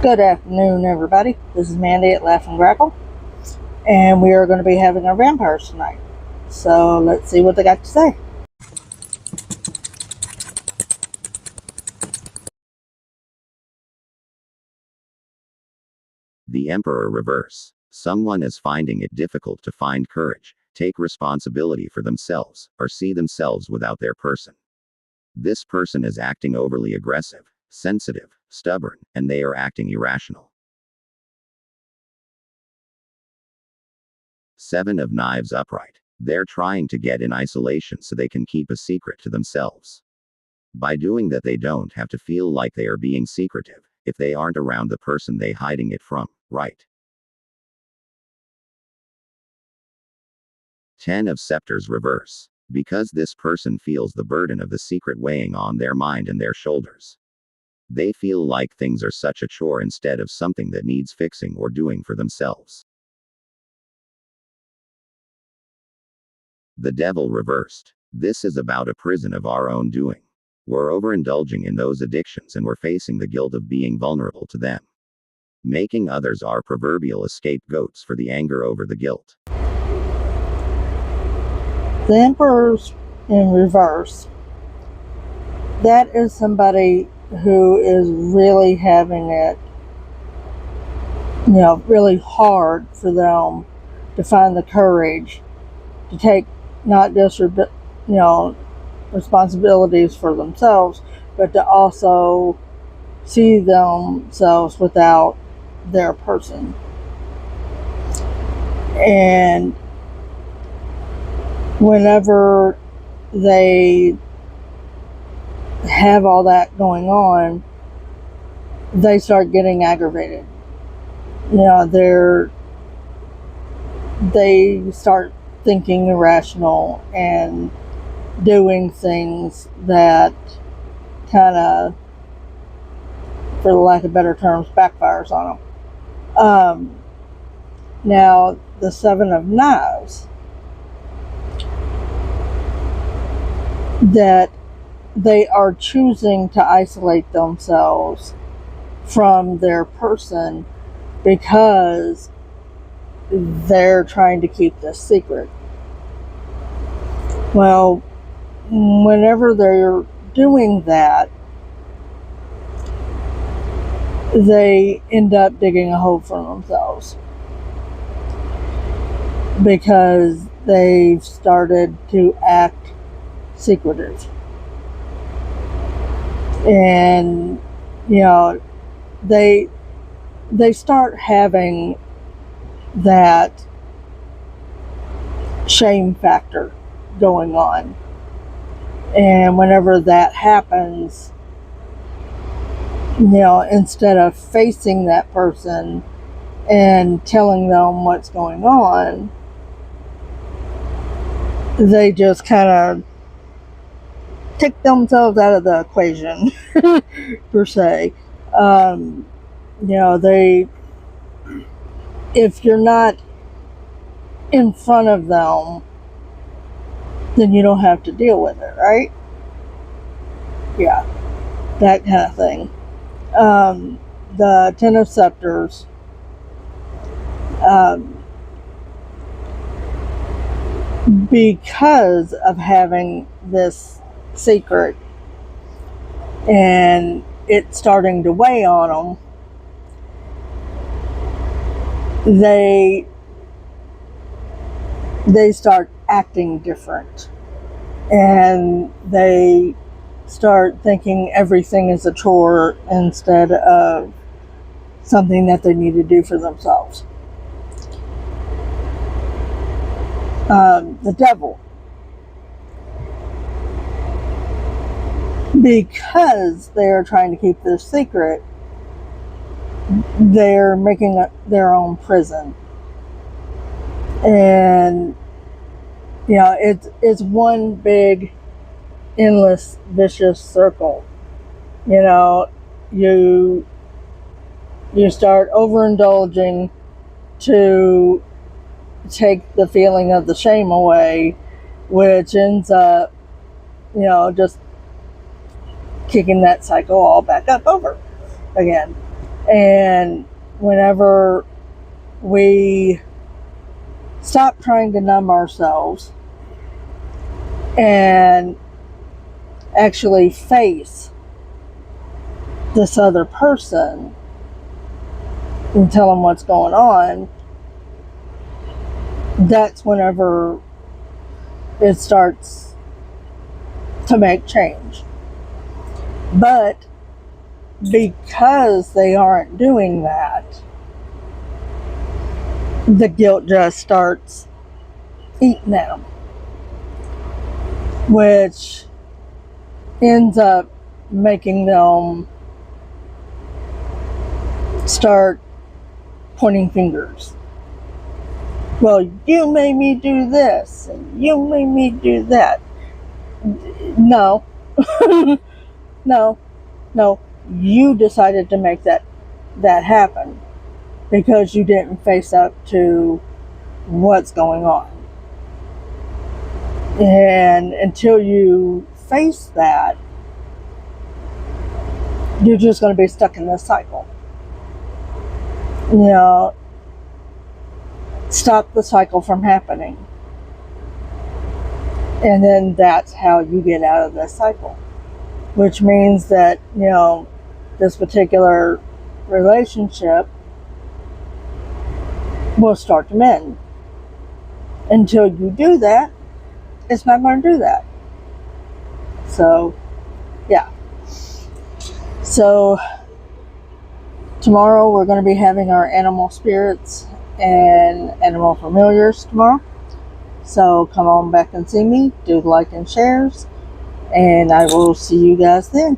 Good afternoon, everybody. This is Mandy at Laugh and Grackle, and we are going to be having our vampires tonight. So let's see what they got to say. The Emperor reverse. Someone is finding it difficult to find courage, take responsibility for themselves, or see themselves without their person. This person is acting overly aggressive, sensitive, stubborn, and they are acting irrational. Seven of Knives upright. They're trying to get in isolation so they can keep a secret to themselves. By doing that, they don't have to feel like they are being secretive if they aren't around the person they hiding it from, right? 10 of Scepters reverse. Because this person feels the burden of the secret weighing on their mind and their shoulders. They feel like things are such a chore instead of something that needs fixing or doing for themselves. The Devil reversed. This is about a prison of our own doing. We're overindulging in those addictions and we're facing the guilt of being vulnerable to them. Making others our proverbial scapegoats for the anger over the guilt. The Emperor's in reverse. That is somebody who is really having it, really hard for them to find the courage to take not just, responsibilities for themselves, but to also see themselves without their person. And whenever they have all that going on, they start getting aggravated. They start thinking irrational and doing things that kind of, for lack of better terms, backfires on them. Now, the Seven of Knives, that they are choosing to isolate themselves from their person because they're trying to keep this secret. Well, whenever they're doing that, they end up digging a hole for themselves because they've started to act secretive. And they start having that shame factor going on. And whenever that happens, instead of facing that person and telling them what's going on, they just kind of take themselves out of the equation, per se. If you're not in front of them, then you don't have to deal with it, right? Yeah, that kind of thing. The Ten of Scepters, because of having this secret and it starting to weigh on them, they start acting different, and they start thinking everything is a chore instead of something that they need to do for themselves. The Devil, because they are trying to keep this secret, they're making their own prison. And it's one big endless vicious circle. You start overindulging to take the feeling of the shame away, which ends up just kicking that cycle all back up over again. And whenever we stop trying to numb ourselves and actually face this other person and tell them what's going on, that's whenever it starts to make change. But because they aren't doing that, the guilt just starts eating them, which ends up making them start pointing fingers. Well, you made me do this, and you made me do that. No, no, no. You decided to make that happen because you didn't face up to what's going on. And until you face that, you're just going to be stuck in this cycle. You know, stop the cycle from happening. And then that's how you get out of this cycle. Which means that, you know, this particular relationship will start to mend. Until you do that, it's not going to do that. So, yeah. So, tomorrow we're going to be having our animal spirits and animal familiars tomorrow. So, come on back and see me. Do like and shares. And I will see you guys then.